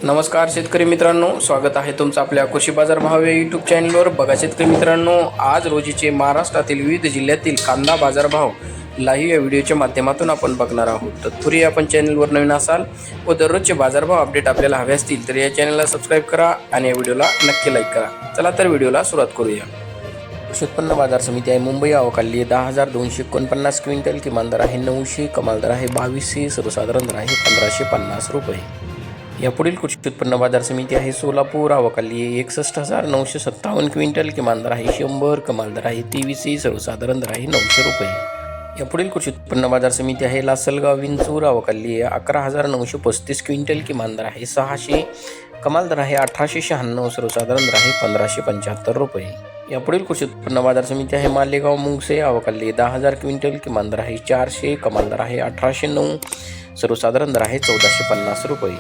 नमस्कार शेतकरी मित्रांनो, स्वागत आहे तुमचं आपल्या कृषी बाजार भाव या यूट्यूब चॅनलवर. बघा शेतकरी मित्रांनो, आज रोजीचे महाराष्ट्रातील विविध जिल्ह्यातील कांदा बाजारभाव लाईव्ह या व्हिडिओच्या माध्यमातून आपण बघणार आहोत. तत्पूर्वी आपण चॅनलवर नवीन असाल व दररोजचे बाजारभाव अपडेट आपल्याला हवे असतील तर या चॅनलला सबस्क्राईब करा आणि या व्हिडिओला नक्की लाईक करा. चला तर व्हिडिओला सुरुवात करूया. कृषी उत्पन्न बाजार समिती आहे मुंबई आवकाली 10,249 क्विंटल, किमान दर आहे 900, कमाल दर आहे 2200, सर्वसाधारण दर आहे 1550 रुपये. यापुढील कृषी उत्पन्न बाजार समिती आहे सोलापूर आवकाली 61,957 क्विंटल, किमान दर आहे 100, कमाल दर आहे 2300, सर्वसाधारण दर आहे 900 रुपये. यापुढील कृषी उत्पन्न बाजार समिती आहे लासलगाव विंचूर आवकाली 11,935 क्विंटल, किमान दर आहे 600, कमाल दर आहे 1896, सर्वसाधारण दर आहे 1575 रुपये. यापुढील कृषी उत्पन्न बाजार समिती आहे मालेगाव मुंगसे आवकाली 10,000 क्विंटल, किमान दर आहे 400, कमाल दर आहे 1809, सर्वसाधारण दर आहे 1450 रुपये.